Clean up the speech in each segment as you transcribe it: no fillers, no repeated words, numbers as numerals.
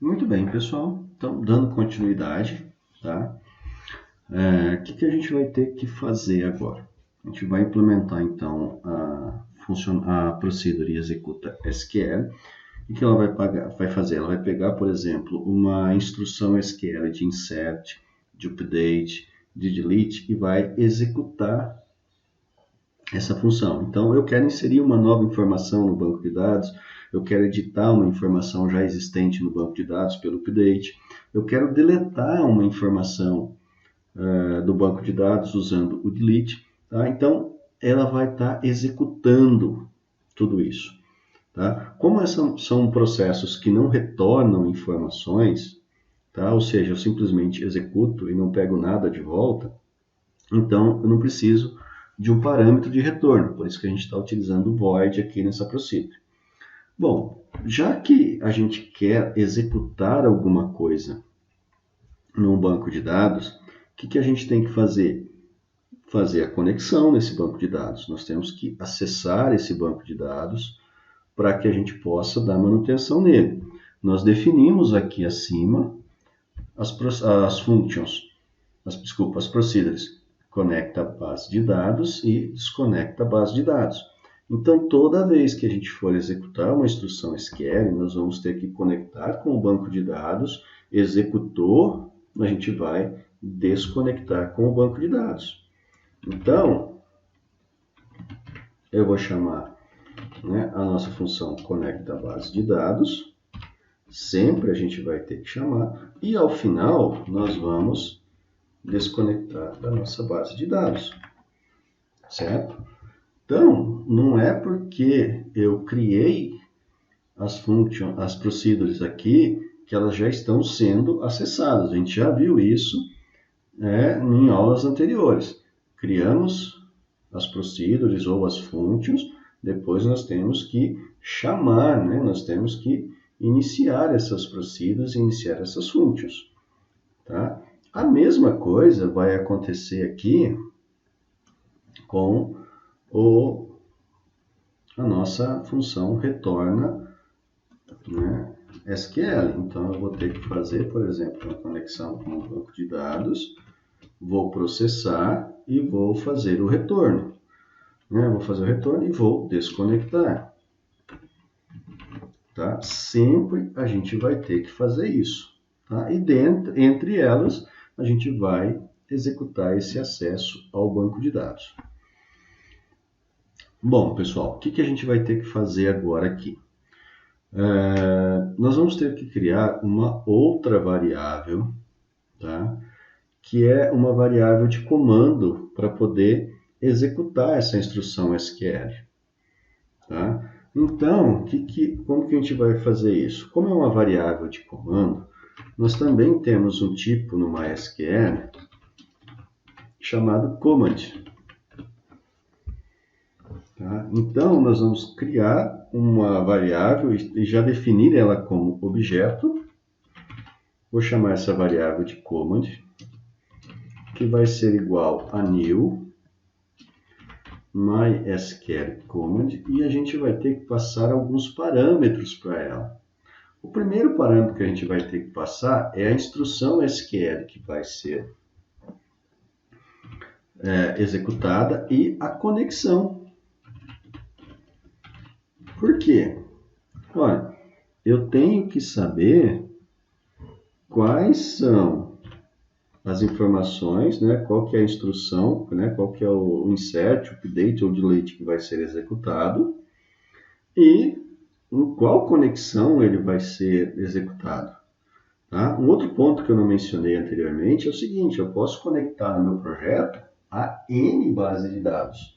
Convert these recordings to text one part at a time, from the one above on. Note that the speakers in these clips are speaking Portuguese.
Muito bem, pessoal. Então, dando continuidade, tá? O que a gente vai ter que fazer agora? A gente vai implementar, então, a procedure executa SQL. O que ela vai fazer? Ela vai pegar, por exemplo, uma instrução SQL de insert, de update, de delete e vai executar essa função. Então, eu quero inserir uma nova informação no banco de dados, eu quero editar uma informação já existente no banco de dados pelo update, eu quero deletar uma informação do banco de dados usando o delete. Tá? Então, ela vai estar executando tudo isso. Tá? Como são processos que não retornam informações, tá? Ou seja, eu simplesmente executo e não pego nada de volta, então eu não preciso de um parâmetro de retorno, por isso que a gente está utilizando o void aqui nessa procedure. Bom, já que a gente quer executar alguma coisa num banco de dados, o que a gente tem que fazer? Fazer a conexão nesse banco de dados. Nós temos que acessar esse banco de dados para que a gente possa dar manutenção nele. Nós definimos aqui acima as functions, as procedures. Conecta a base de dados e desconecta a base de dados. Então, toda vez que a gente for executar uma instrução SQL, nós vamos ter que conectar com o banco de dados, executou, a gente vai desconectar com o banco de dados. Então, eu vou chamar a nossa função conecta a base de dados, sempre a gente vai ter que chamar, e ao final nós vamos desconectar da nossa base de dados, certo? Então, não é porque eu criei as procedures aqui que elas já estão sendo acessadas. A gente já viu isso em aulas anteriores. Criamos as procedures ou as functions, depois nós temos que chamar, nós temos que iniciar essas procedures e iniciar essas functions. Tá? A mesma coisa vai acontecer aqui com a nossa função retorna SQL. Então, eu vou ter que fazer, por exemplo, uma conexão com o banco de dados, vou processar e vou fazer o retorno. Vou fazer o retorno e vou desconectar. Tá? Sempre a gente vai ter que fazer isso. Tá? E entre elas, a gente vai executar esse acesso ao banco de dados. Bom, pessoal, o que a gente vai ter que fazer agora aqui? Nós vamos ter que criar uma outra variável, tá? Que é uma variável de comando para poder executar essa instrução SQL. Tá? Então, como que a gente vai fazer isso? Como é uma variável de comando, nós também temos um tipo no MySQL chamado command. Tá? Então, nós vamos criar uma variável e já definir ela como objeto. Vou chamar essa variável de command, que vai ser igual a new MySQL command, e a gente vai ter que passar alguns parâmetros para ela. O primeiro parâmetro que a gente vai ter que passar é a instrução SQL que vai ser executada e a conexão. Por quê? Olha, eu tenho que saber quais são as informações, qual que é a instrução, qual que é o insert, update ou delete que vai ser executado e em qual conexão ele vai ser executado. Tá? Um outro ponto que eu não mencionei anteriormente é o seguinte, eu posso conectar no meu projeto a N base de dados,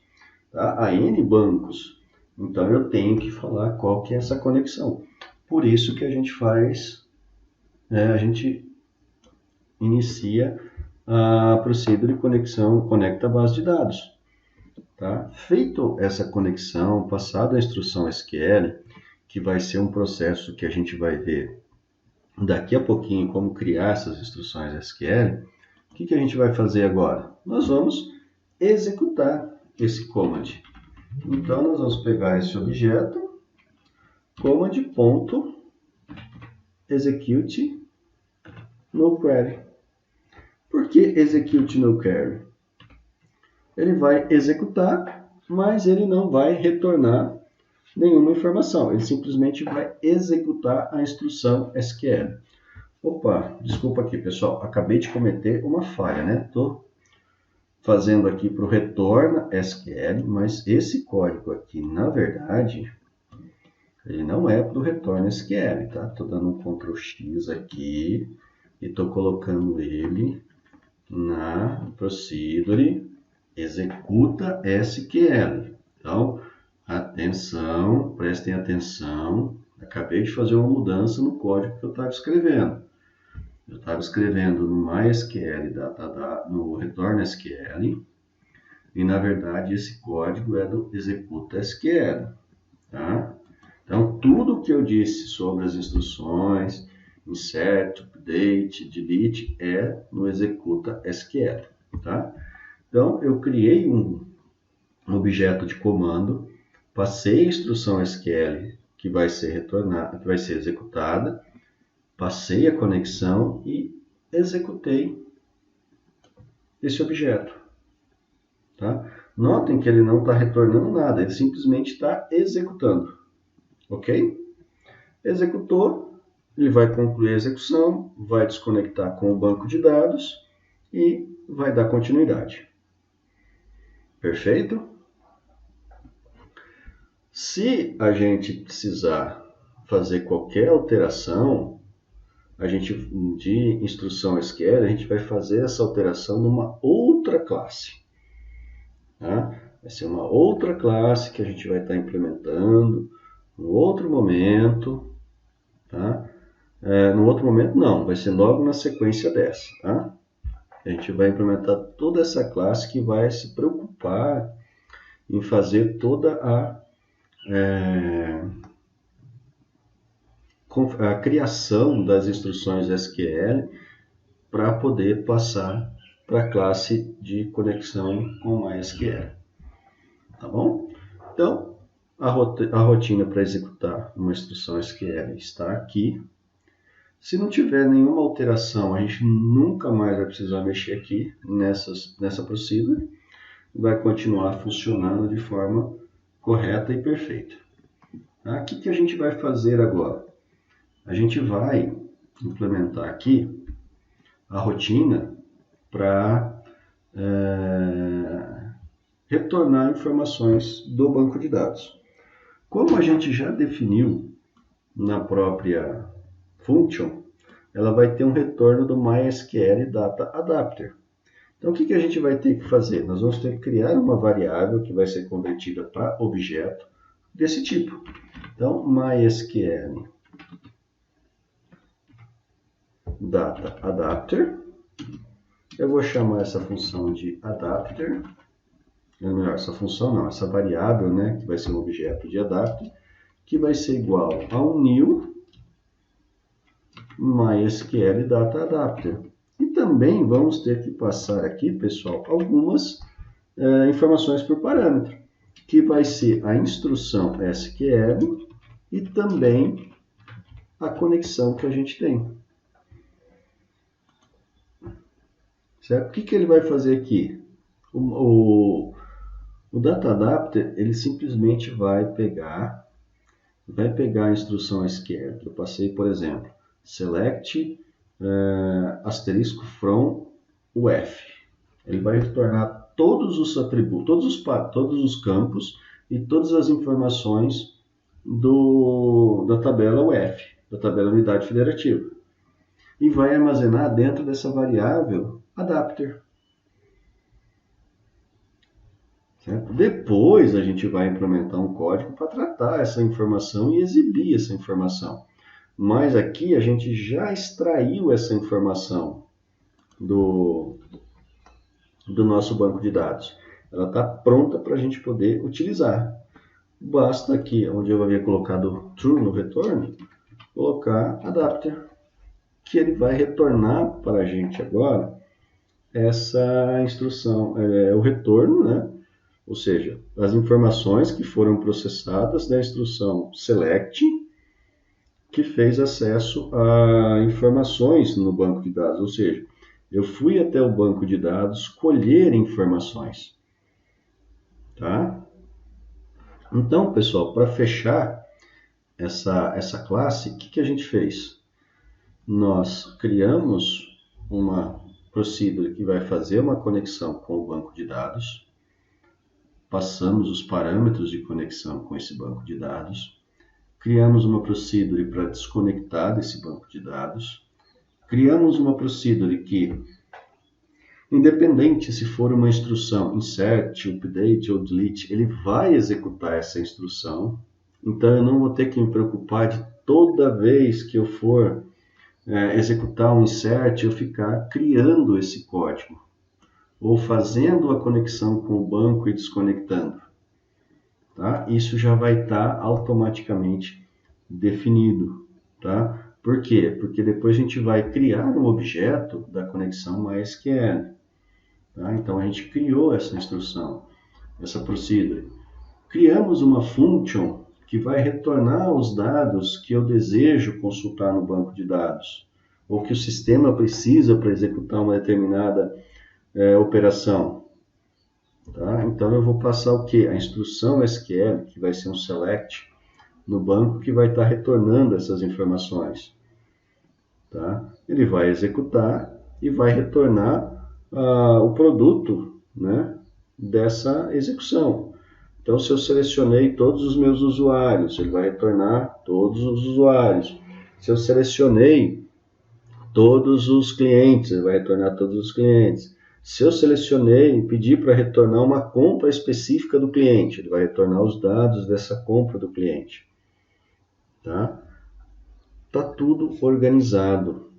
tá? A N bancos. Então, eu tenho que falar qual que é essa conexão. Por isso que a gente faz, a gente inicia a procedure de conexão, conecta a base de dados. Tá? Feito essa conexão, passada a instrução SQL, que vai ser um processo que a gente vai ver daqui a pouquinho como criar essas instruções SQL, o que a gente vai fazer agora? Nós vamos executar esse command. Então, nós vamos pegar esse objeto, command.execute. execute no query. Por que execute no query? Ele vai executar, mas ele não vai retornar nenhuma informação. Ele simplesmente vai executar a instrução SQL. Opa, desculpa aqui, pessoal. Acabei de cometer uma falha, né? Estou fazendo aqui para o retorna SQL, mas esse código aqui, na verdade, ele não é para o retorna SQL, tá? Estou dando um Ctrl X aqui e estou colocando ele na procedure executa SQL. Então, atenção, prestem atenção. Acabei de fazer uma mudança no código que eu estava escrevendo. Eu estava escrevendo no MySQL, no retorno SQL, e na verdade esse código é do executa SQL. Tá? Então, tudo que eu disse sobre as instruções, insert, update, delete, é no executa SQL. Tá? Então, eu criei um objeto de comando, passei a instrução SQL que vai ser retornada, que vai ser executada, passei a conexão e executei esse objeto. Tá? Notem que ele não está retornando nada, ele simplesmente está executando. Ok? Executou, ele vai concluir a execução, vai desconectar com o banco de dados e vai dar continuidade. Perfeito? Se a gente precisar fazer qualquer alteração de instrução SQL, a gente vai fazer essa alteração numa outra classe. Tá? Vai ser uma outra classe que a gente vai estar implementando no outro momento. Tá? No outro momento não, vai ser logo na sequência dessa. Tá? A gente vai implementar toda essa classe que vai se preocupar em fazer toda a criação das instruções SQL para poder passar para a classe de conexão com MySQL. Tá bom? Então, a rotina para executar uma instrução SQL está aqui. Se não tiver nenhuma alteração, a gente nunca mais vai precisar mexer aqui nessa procedure. Vai continuar funcionando de forma correta e perfeita. Tá? O que a gente vai fazer agora? A gente vai implementar aqui a rotina para retornar informações do banco de dados. Como a gente já definiu na própria function, ela vai ter um retorno do MySQL Data Adapter. Então, o que a gente vai ter que fazer? Nós vamos ter que criar uma variável que vai ser convertida para objeto desse tipo. Então, MySQL Data Adapter. Eu vou chamar essa função de adapter. Ou melhor, essa função não, essa variável, né, que vai ser um objeto de adapter, que vai ser igual a um new MySQL Data Adapter. E também vamos ter que passar aqui, pessoal, algumas informações por parâmetro, que vai ser a instrução SQL e também a conexão que a gente tem. Certo? O que ele vai fazer aqui? O Data Adapter, ele simplesmente vai pegar a instrução SQL, que eu passei, por exemplo, select asterisco from UF. Ele vai retornar todos os atributos, todos os campos e todas as informações da tabela UF, da tabela unidade federativa. E vai armazenar dentro dessa variável adapter. Certo? Depois a gente vai implementar um código para tratar essa informação e exibir essa informação. Mas aqui a gente já extraiu essa informação do nosso banco de dados. Ela está pronta para a gente poder utilizar. Basta aqui, onde eu havia colocado true no retorno, colocar adapter, que ele vai retornar para a gente agora essa instrução, o retorno, né? Ou seja, as informações que foram processadas da instrução select que fez acesso a informações no banco de dados, ou seja, eu fui até o banco de dados colher informações, tá? Então, pessoal, para fechar essa classe, o que a gente fez? Nós criamos uma procedure que vai fazer uma conexão com o banco de dados, passamos os parâmetros de conexão com esse banco de dados, criamos uma procedure para desconectar desse banco de dados, criamos uma procedure que, independente se for uma instrução insert, update ou delete, ele vai executar essa instrução. Então eu não vou ter que me preocupar de toda vez que eu for executar um insert, eu ficar criando esse código, ou fazendo a conexão com o banco e desconectando. Tá? Isso já vai estar automaticamente definido. Tá? Por quê? Porque depois a gente vai criar um objeto da conexão MySQL. Tá? Então a gente criou essa instrução, essa procedure. Criamos uma function que vai retornar os dados que eu desejo consultar no banco de dados, ou que o sistema precisa para executar uma determinada operação. Tá? Então eu vou passar o quê? A instrução SQL, que vai ser um select, no banco que vai estar retornando essas informações. Tá? Ele vai executar e vai retornar o produto, né, dessa execução. Então, se eu selecionei todos os meus usuários, ele vai retornar todos os usuários. Se eu selecionei todos os clientes, ele vai retornar todos os clientes. Se eu selecionei e pedi para retornar uma compra específica do cliente, ele vai retornar os dados dessa compra do cliente. Tá? Tá tudo organizado.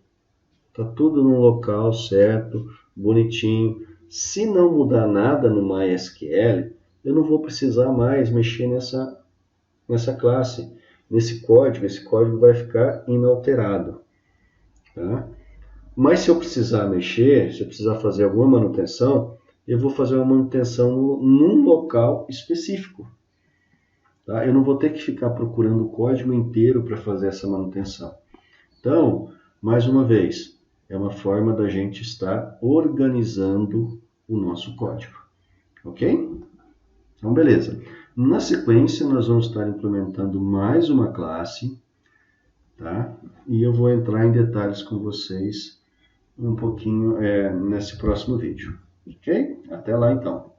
Tá tudo no local certo, bonitinho. Se não mudar nada no MySQL, eu não vou precisar mais mexer nessa classe, nesse código. Esse código vai ficar inalterado. Tá? Mas se eu precisar mexer, se eu precisar fazer alguma manutenção, eu vou fazer uma manutenção num local específico. Tá? Eu não vou ter que ficar procurando o código inteiro para fazer essa manutenção. Então, mais uma vez, é uma forma da gente estar organizando o nosso código. Ok? Então, beleza. Na sequência, nós vamos estar implementando mais uma classe, tá? E eu vou entrar em detalhes com vocês um pouquinho nesse próximo vídeo. Ok? Até lá, então.